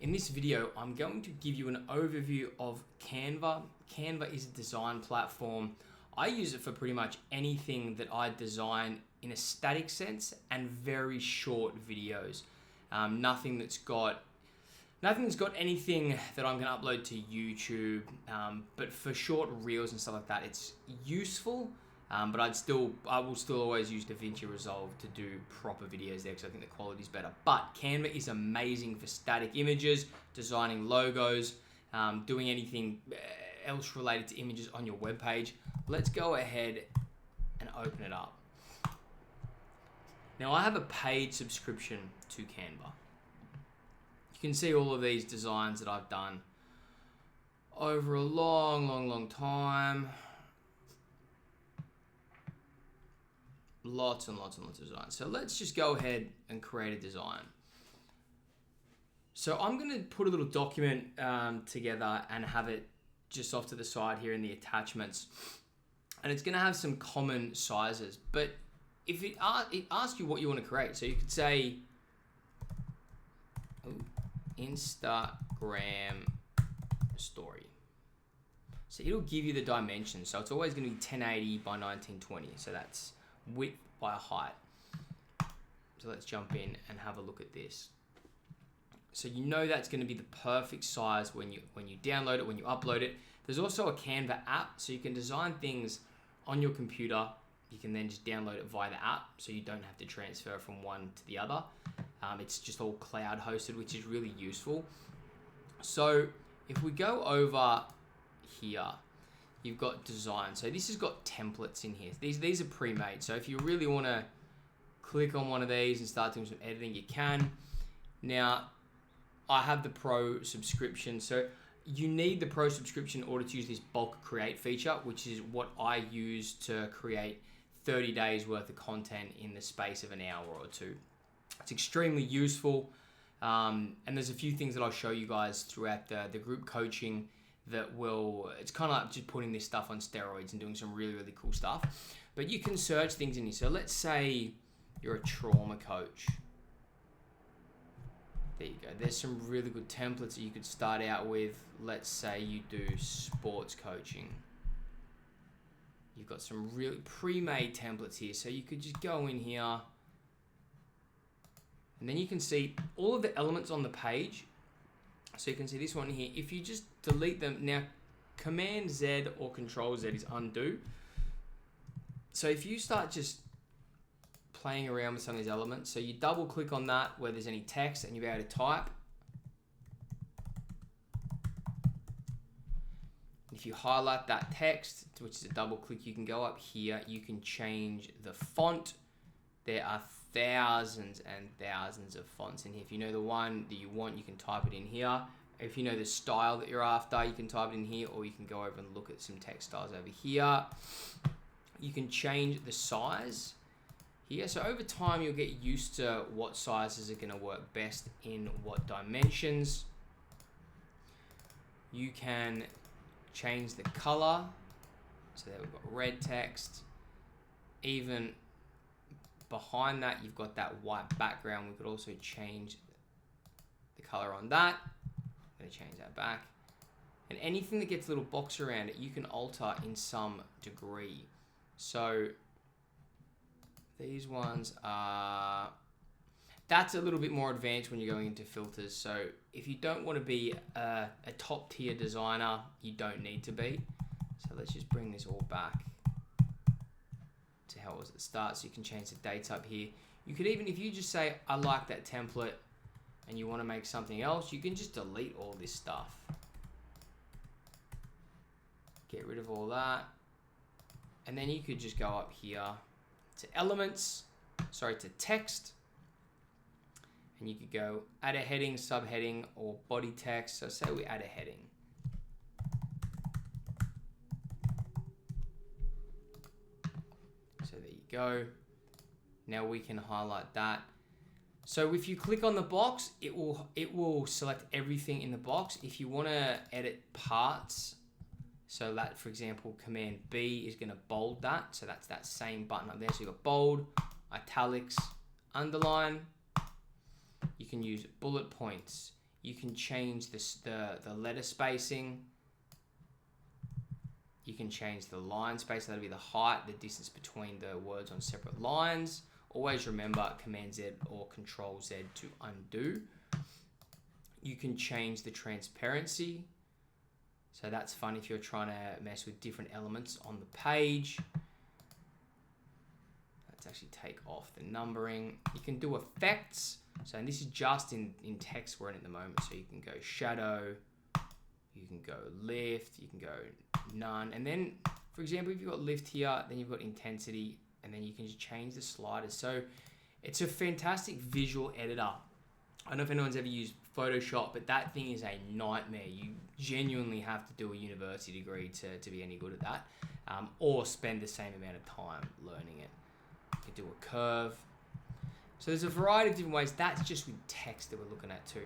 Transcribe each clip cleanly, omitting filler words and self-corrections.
In this video, I'm going to give you an overview of Canva. Canva is a design platform. I use it for pretty much anything that I design in a static sense and very short videos. Nothing that's got anything that I'm going to upload to YouTube, but for short reels and stuff like that, it's useful. But I will still always use DaVinci Resolve to do proper videos there because I think the quality is better. But Canva is amazing for static images, designing logos, doing anything else related to images on your webpage. Let's go ahead and open it up. Now I have a paid subscription to Canva. You can see all of these designs that I've done over a long time. Lots and lots of designs. So let's just go ahead and create a design. So I'm going to put a little document together and have it just off to the side here in the attachments. And it's going to have some common sizes. But if it asks you what you want to create, so you could say Instagram story. So it'll give you the dimensions. So it's always going to be 1080 by 1920. So that's width by height. So let's jump in and have a look at this. So you know that's going to be the perfect size when you download it, when you upload it. There's also a Canva app, so you can design things on your computer. You can then just download it via the app, so you don't have to transfer from one to the other. It's just all cloud hosted, which is really useful. So if we go over here, you've got design. So this has got templates in here. These are pre-made. So if you really want to click on one of these and start doing some editing, you can. Now, I have the Pro subscription. So you need the Pro subscription in order to use this bulk create feature, which is what I use to create 30 days worth of content in the space of an hour or two. It's extremely useful. And there's a few things that I'll show you guys throughout the group coaching it's kind of like just putting this stuff on steroids and doing some really, really cool stuff. But you can search things in here. So let's say you're a trauma coach. There you go. There's some really good templates that you could start out with. Let's say you do sports coaching. You've got some really pre-made templates here. So you could just go in here and then you can see all of the elements on the page. So you can see this one here. If you just delete them, now Command Z or Control Z is undo. So if you start just playing around with some of these elements, so you double click on that where there's any text and you'll be able to type. If you highlight that text, which is a double click, you can go up here. You can change the font. There are thousands and thousands of fonts in here. If you know the one that you want, you can type it in here. If you know the style that you're after, you can type it in here, or you can go over and look at some text styles over here. You can change the size here. So over time, you'll get used to what sizes are going to work best in what dimensions. You can change the color. So there we've got red text. Even behind that, you've got that white background. We could also change the color on that. I'm going to change that back. And anything that gets a little box around it, you can alter in some degree. So these ones are, that's a little bit more advanced when you're going into filters. So if you don't want to be a top tier designer, you don't need to be. So let's just bring this all back to how it was at the start. So you can change the dates up here. You could even, if you just say, I like that template and you want to make something else, you can just delete all this stuff. Get rid of all that. And then you could just go up here to text. And you could go add a heading, subheading, or body text. So say we add a heading. So there you go. Now we can highlight that. So if you click on the box, it will select everything in the box. If you want to edit parts, so that, for example, Command B is going to bold that. So that's that same button up there. So you've got bold, italics, underline. You can use bullet points. You can change the letter spacing. You can change the line space. That'll be the height, the distance between the words on separate lines. Always remember Command Z or Control Z to undo. You can change the transparency. So that's fun if you're trying to mess with different elements on the page. Let's actually take off the numbering. You can do effects. So, and this is just in text we're in at the moment. So you can go shadow, you can go lift, you can go none. And then, for example, if you've got lift here, then you've got intensity, and then you can just change the sliders. So it's a fantastic visual editor. I don't know if anyone's ever used Photoshop, but that thing is a nightmare. You genuinely have to do a university degree to be any good at that, or spend the same amount of time learning it. You can do a curve. So there's a variety of different ways. That's just with text that we're looking at too.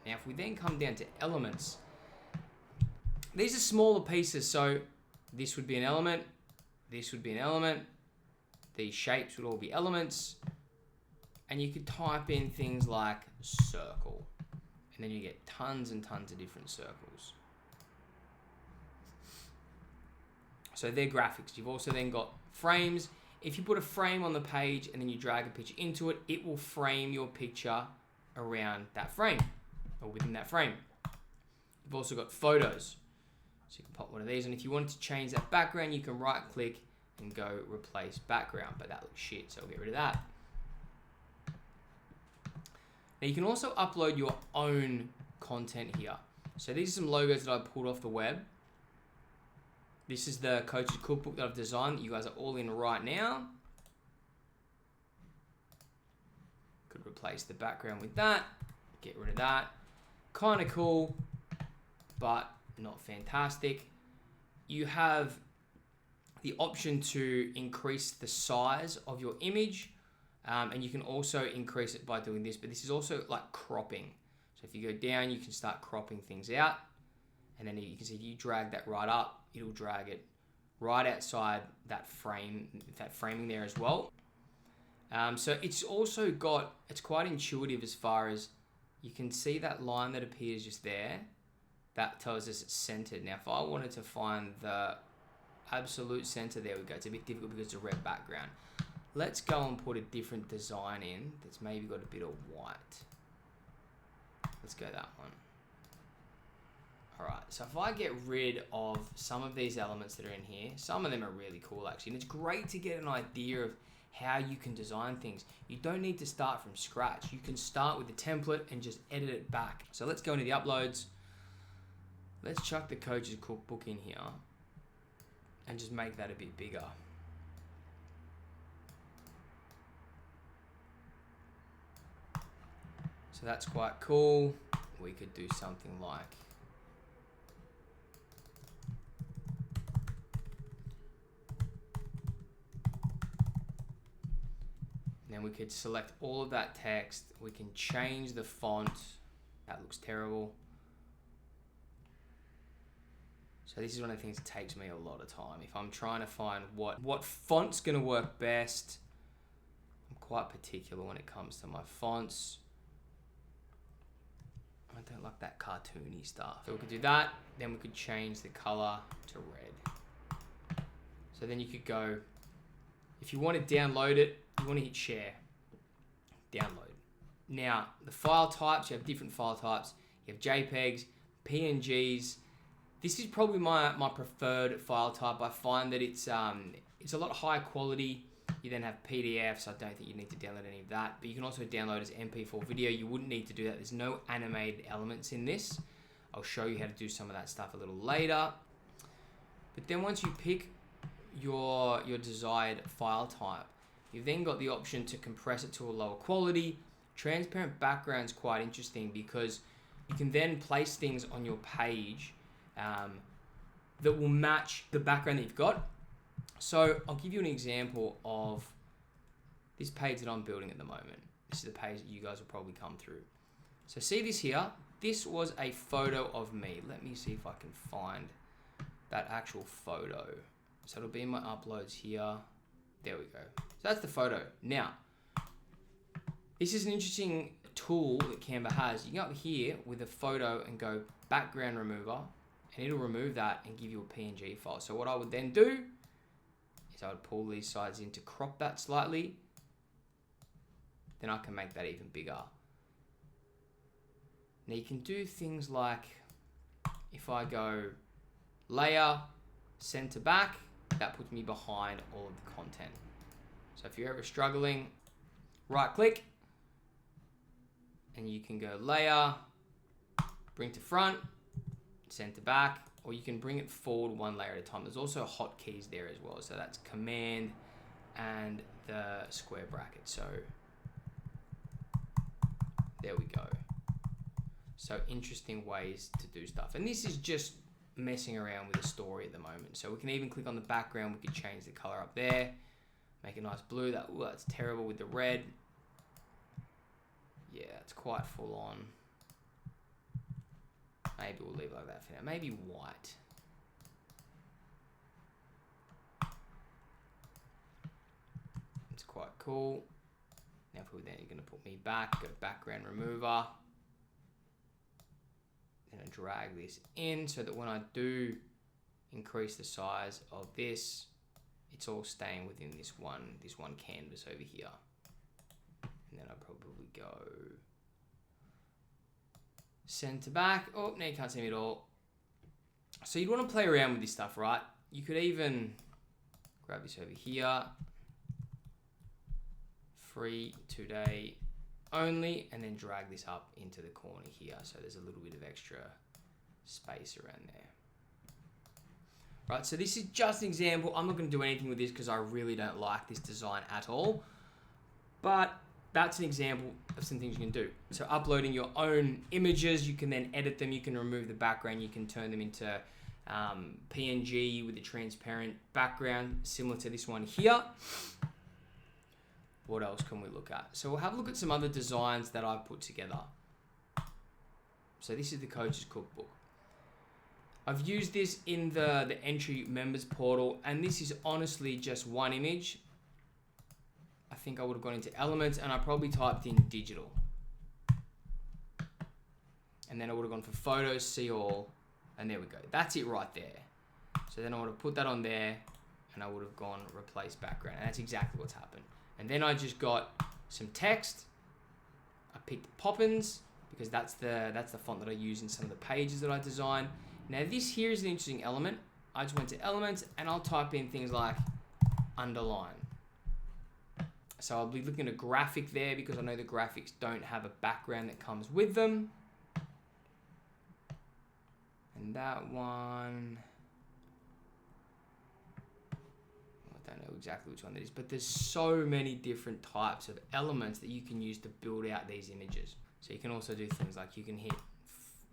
Now, if we then come down to elements, these are smaller pieces. So this would be an element. This would be an element. These shapes would all be elements. And you could type in things like circle. And then you get tons and tons of different circles. So they're graphics. You've also then got frames. If you put a frame on the page and then you drag a picture into it, it will frame your picture around that frame or within that frame. You've also got photos. So you can pop one of these, and if you wanted to change that background, you can right click and go replace background, but that looks shit, so we'll get rid of that. Now you can also upload your own content here. So these are some logos that I pulled off the web. This is the Coaches Cookbook that I've designed that you guys are all in right now. Could replace the background with that. Get rid of that. Kind of cool, but not fantastic. You have the option to increase the size of your image, and you can also increase it by doing this, but this is also like cropping. So if you go down, you can start cropping things out, and then you can see if you drag that right up, it'll drag it right outside that frame, that framing there as well. So it's also got, it's quite intuitive as far as you can see that line that appears just there. That tells us it's centered. Now, if I wanted to find the absolute center, there we go. It's a bit difficult because it's a red background. Let's go and put a different design in that's maybe got a bit of white. Let's go that one. All right, so if I get rid of some of these elements that are in here, some of them are really cool actually, and it's great to get an idea of how you can design things. You don't need to start from scratch. You can start with the template and just edit it back. So let's go into the uploads. Let's chuck the Coaches Cookbook in here and just make that a bit bigger. So that's quite cool. We could do something like, then we could select all of that text. We can change the font. That looks terrible. So this is one of the things that takes me a lot of time. If I'm trying to find what font's gonna work best, I'm quite particular when it comes to my fonts. I don't like that cartoony stuff. So we could do that, then we could change the color to red. So then you could go, if you want to download it, you want to hit share, download. Now, the file types, you have different file types. You have JPEGs, PNGs. This is probably my preferred file type. I find that it's a lot higher quality. You then have PDFs. I don't think you need to download any of that, but you can also download as MP4 video. You wouldn't need to do that. There's no animated elements in this. I'll show you how to do some of that stuff a little later. But then once you pick your desired file type, you've then got the option to compress it to a lower quality. Transparent background's quite interesting because you can then place things on your page that will match the background that you've got. So I'll give you an example of this page that I'm building at the moment. This is the page that you guys will probably come through. So see this here? This was a photo of me. Let me see if I can find that actual photo. So it'll be in my uploads here. There we go. So that's the photo. Now, this is an interesting tool that Canva has, you can go up here with a photo and go background remover, and it'll remove that and give you a PNG file. So what I would then do is I would pull these sides in to crop that slightly. Then I can make that even bigger. Now you can do things like, if I go layer, center back, that puts me behind all of the content. So if you're ever struggling, right click, and you can go layer, bring to front, center back, or you can bring it forward one layer at a time. There's also hotkeys there as well. So that's command and the square bracket. So there we go. So interesting ways to do stuff. And this is just messing around with a story at the moment. So we can even click on the background. We could change the color up there, make a nice blue. That's terrible with the red. Yeah, it's quite full on. Maybe we'll leave it like that for now. Maybe white. It's quite cool. Now then you're going to put me back, go background remover. Then I drag this in so that when I do increase the size of this, it's all staying within this one canvas over here. And then I'll probably go center back. Oh, now you can't see me at all. So you'd want to play around with this stuff, right? You could even grab this over here. Free today only, and then drag this up into the corner here. So there's a little bit of extra space around there. Right, so this is just an example. I'm not going to do anything with this because I really don't like this design at all. But that's an example of some things you can do. So uploading your own images, you can then edit them. You can remove the background. You can turn them into PNG with a transparent background, similar to this one here. What else can we look at? So we'll have a look at some other designs that I've put together. So this is the Coaches Cookbook. I've used this in the entry members portal, and this is honestly just one image. I think I would have gone into elements and I probably typed in digital. And then I would have gone for photos, see all, and there we go. That's it right there. So then I would have put that on there and I would have gone replace background, and that's exactly what's happened. And then I just got some text. I picked Poppins because that's the font that I use in some of the pages that I design. Now this here is an interesting element. I just went to elements and I'll type in things like underline. So I'll be looking at a graphic there because I know the graphics don't have a background that comes with them. And that one, I don't know exactly which one that is, but there's so many different types of elements that you can use to build out these images. So you can also do things like you can hit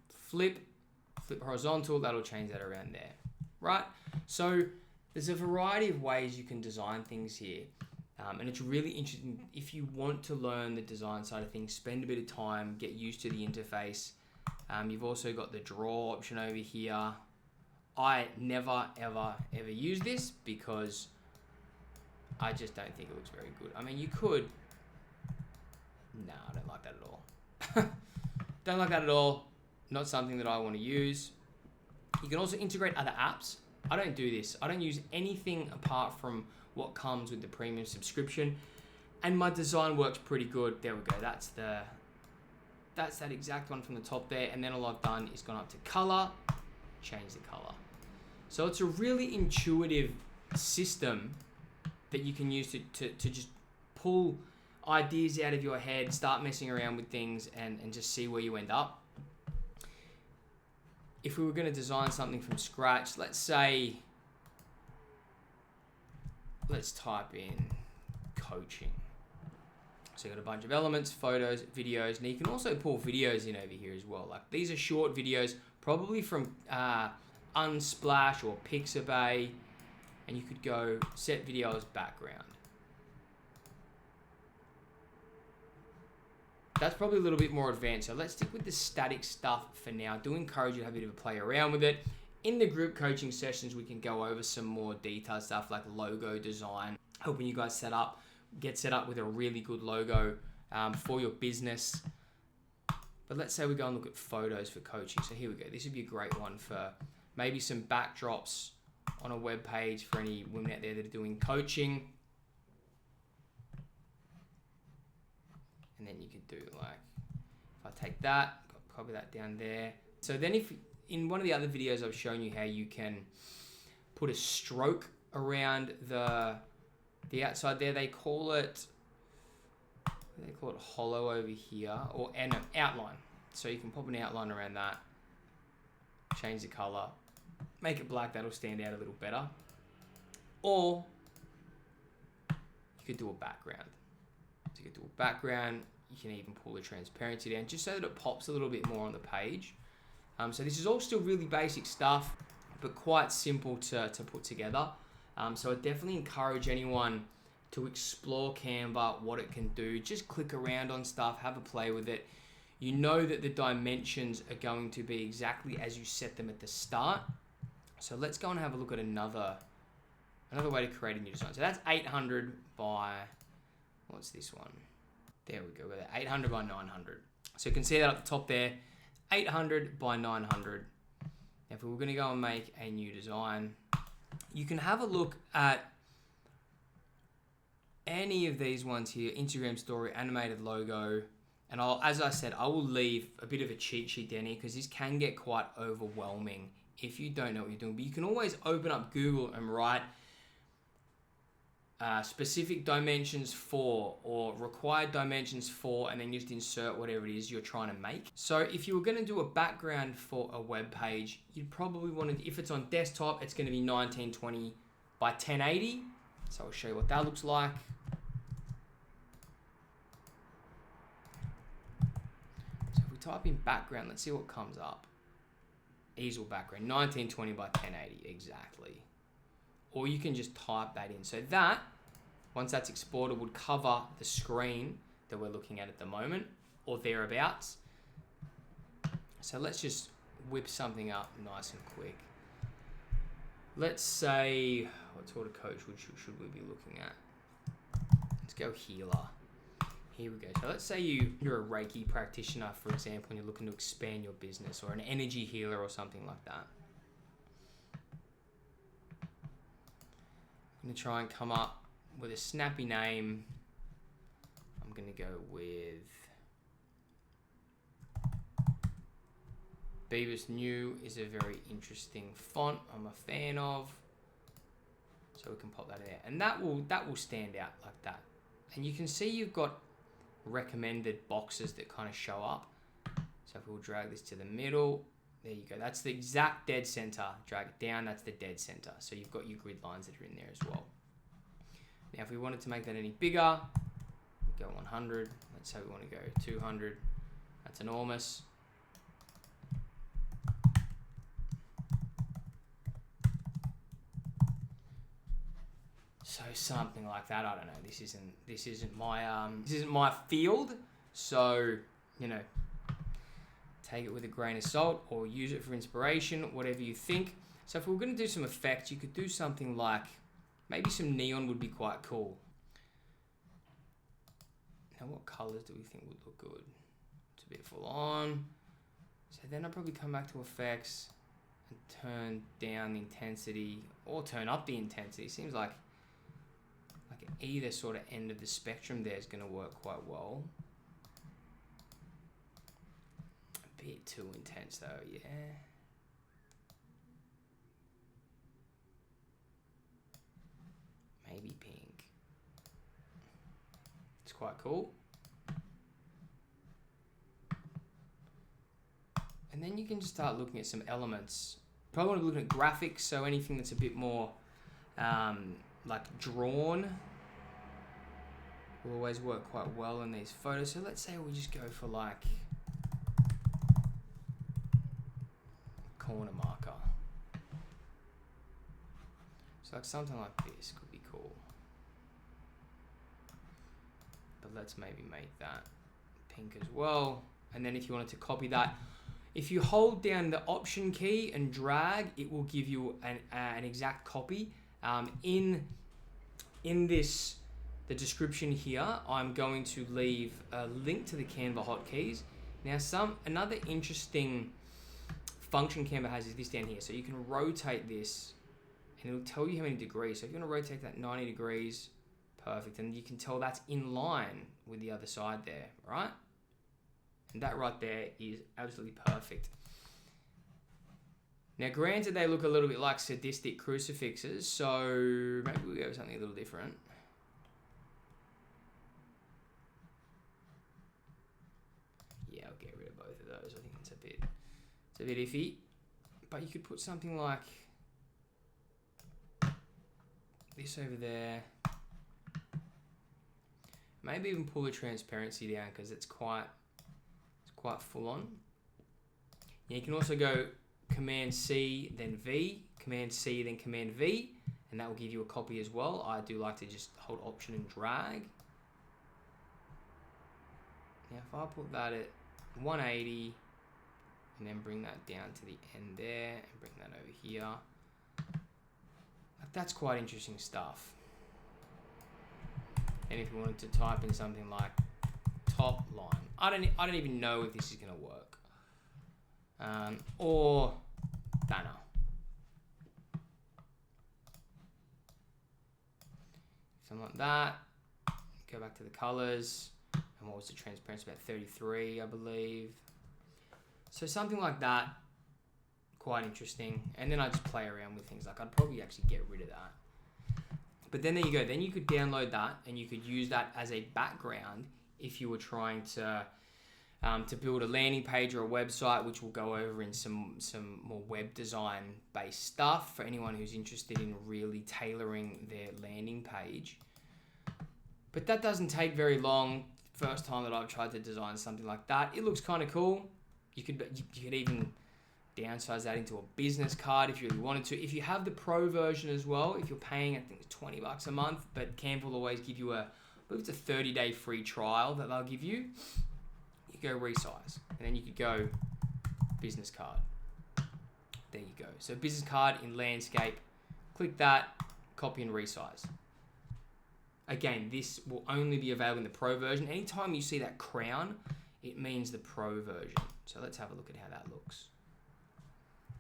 flip horizontal, that'll change that around there, right? So there's a variety of ways you can design things here. And it's really interesting. If you want to learn the design side of things, spend a bit of time, get used to the interface. You've also got the draw option over here. I never, ever use this because I just don't think it looks very good. I mean, you could. No, I don't like that at all. Don't like that at all. Not something that I want to use. You can also integrate other apps. I don't do this. I don't use anything apart from what comes with the premium subscription, and my design works pretty good. There we go. That's that exact one from the top there, and then all I've done is gone up to color, change the color. So it's a really intuitive system that you can use to just pull ideas out of your head, start messing around with things, and just see where you end up. If we were going to design something from scratch, let's type in coaching. So you've got a bunch of elements, photos, videos, and you can also pull videos in over here as well. Like these are short videos, probably from Unsplash or Pixabay, and you could go set video as background. That's probably a little bit more advanced. So let's stick with the static stuff for now. I do encourage you to have a bit of a play around with it. In the group coaching sessions, we can go over some more detailed stuff like logo design, helping you guys get set up with a really good logo for your business. But let's say we go and look at photos for coaching. So here we go. This would be a great one for maybe some backdrops on a web page for any women out there that are doing coaching. And then you could do like, if I take that, copy that down there. So then if in one of the other videos I've shown you how you can put a stroke around the outside there, they call it hollow over here, or an outline. So you can pop an outline around that, change the color, make it black, that'll stand out a little better. Or you could do a background. So you could do a background, you can even pull the transparency down just so that it pops a little bit more on the page. So this is all still really basic stuff, but quite simple to put together. So I definitely encourage anyone to explore Canva, what it can do. Just click around on stuff, have a play with it. You know that the dimensions are going to be exactly as you set them at the start. So let's go and have a look at another way to create a new design. So that's 800 by, what's this one? There we go, 800 by 900. So you can see that up the top there, 800 by 900. Now if we were gonna go and make a new design, you can have a look at any of these ones here, Instagram story, animated logo, and as I said, I will leave a bit of a cheat sheet down here because this can get quite overwhelming if you don't know what you're doing. But you can always open up Google and write specific dimensions for, or required dimensions for, and then just insert whatever it is you're trying to make. So if you were going to do a background for a web page, you'd probably want to, if it's on desktop, it's going to be 1920 by 1080. So I'll show you what that looks like. So if we type in background, let's see what comes up. Easel background, 1920 by 1080, exactly. Or you can just type that in. So that, once that's exported, would cover the screen that we're looking at the moment, or thereabouts. So let's just whip something up nice and quick. Let's say, what sort of coach should we be looking at? Let's go healer. Here we go. So let's say you're a Reiki practitioner, for example, and you're looking to expand your business, or an energy healer or something like that. I'm going to try and come up with a snappy name. I'm going to go with Beavis New is a very interesting font I'm a fan of. So we can pop that there. And that will stand out like that. And you can see you've got recommended boxes that kind of show up. So if we'll drag this to the middle, there you go. That's the exact dead center. Drag it down, that's the dead center. So you've got your grid lines that are in there as well. Now if we wanted to make that any bigger, go 100. Let's say we want to go 200. That's enormous. So something like that. I don't know. This isn't my field. So, you know, take it with a grain of salt or use it for inspiration, whatever you think. So if we were going to do some effects, you could do something like, maybe some neon would be quite cool. Now what colors do we think would look good? It's a bit full on. So then I'll probably come back to effects and turn down the intensity or turn up the intensity. Seems like either sort of end of the spectrum there is going to work quite well. A bit too intense though, yeah. Maybe pink. It's quite cool. And then you can just start looking at some elements. Probably want to be looking at graphics, so anything that's a bit more like drawn will always work quite well in these photos. So let's say we just go for like corner marker. So like something like this could be cool. But let's maybe make that pink as well. And then if you wanted to copy that, if you hold down the option key and drag, it will give you an exact copy. In the description here, I'm going to leave a link to the Canva hotkeys. Now another interesting function Canva has is this down here. So you can rotate this and it'll tell you how many degrees. So if you want to rotate that 90 degrees, perfect. And you can tell that's in line with the other side there, right? And that right there is absolutely perfect. Now, granted, they look a little bit like sadistic crucifixes, so maybe we'll go with something a little different. Yeah, I'll get rid of both of those. I think it's a bit iffy. But you could put something like this over there. Maybe even pull the transparency down because it's quite full on. Now you can also go Command C, then V, Command C, then Command V, and that will give you a copy as well. I do like to just hold Option and drag. Now if I put that at 180, and then bring that down to the end there, and bring that over here, that's quite interesting stuff. And if you wanted to type in something like top line, I don't even know if this is going to work. Or banner. Something like that. Go back to the colors. And what was the transparency? About 33, I believe. So something like that. Quite interesting. And then I just play around with things. Like I'd probably actually get rid of that. But then there you go. Then you could download that and you could use that as a background if you were trying to build a landing page or a website, which we'll go over in some more web design based stuff for anyone who's interested in really tailoring their landing page. But that doesn't take very long. First time that I've tried to design something like that. It looks kind of cool. You could even downsize that into a business card if you really wanted to. If you have the pro version as well, if you're paying, I think it's $20 a month, but Canva will always give you I believe it's a 30-day free trial that they'll give you. You go resize, and then you could go business card. There you go. So business card in landscape, click that, copy and resize. Again, this will only be available in the pro version. Anytime you see that crown, it means the pro version. So let's have a look at how that looks.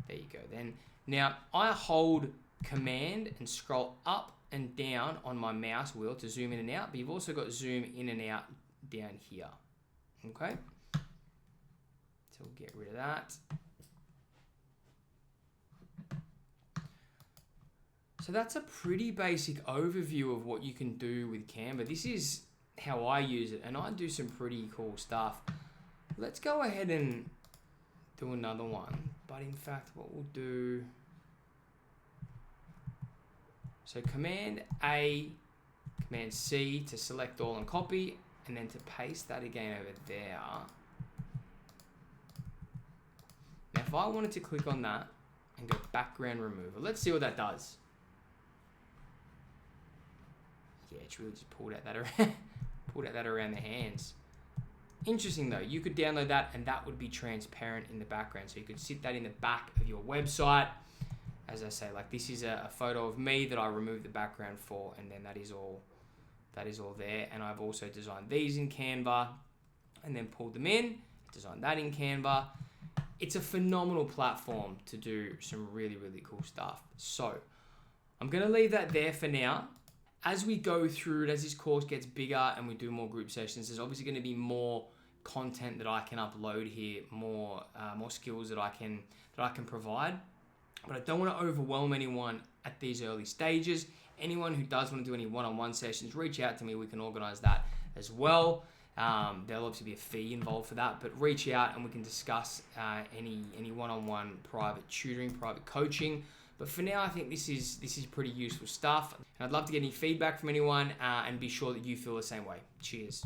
There you go. Then now I hold Command and scroll up and down on my mouse wheel to zoom in and out, but you've also got zoom in and out down here. Okay, so we'll get rid of that. So that's a pretty basic overview of what you can do with Canva. This is how I use it, and I do some pretty cool stuff. Let's go ahead and do another one, but in fact what we'll do, so Command A, Command C to select all and copy, and then to paste that again over there. Now if I wanted to click on that and go background remover, let's see what that does. Yeah, it's really just pulled out that around the hands. Interesting though, you could download that and that would be transparent in the background. So you could sit that in the back of your website. As I say, like this is a photo of me that I removed the background for, and then that is all there. And I've also designed these in Canva and then pulled them in, designed that in Canva. It's a phenomenal platform to do some really, really cool stuff. So I'm going to leave that there for now. As we go through it, as this course gets bigger and we do more group sessions, there's obviously going to be more content that I can upload here, more skills that I can provide. But I don't want to overwhelm anyone at these early stages. Anyone who does want to do any one-on-one sessions, reach out to me. We can organize that as well. There'll obviously be a fee involved for that, but reach out and we can discuss any one-on-one private tutoring, private coaching. But for now, I think this is pretty useful stuff. And I'd love to get any feedback from anyone and be sure that you feel the same way. Cheers.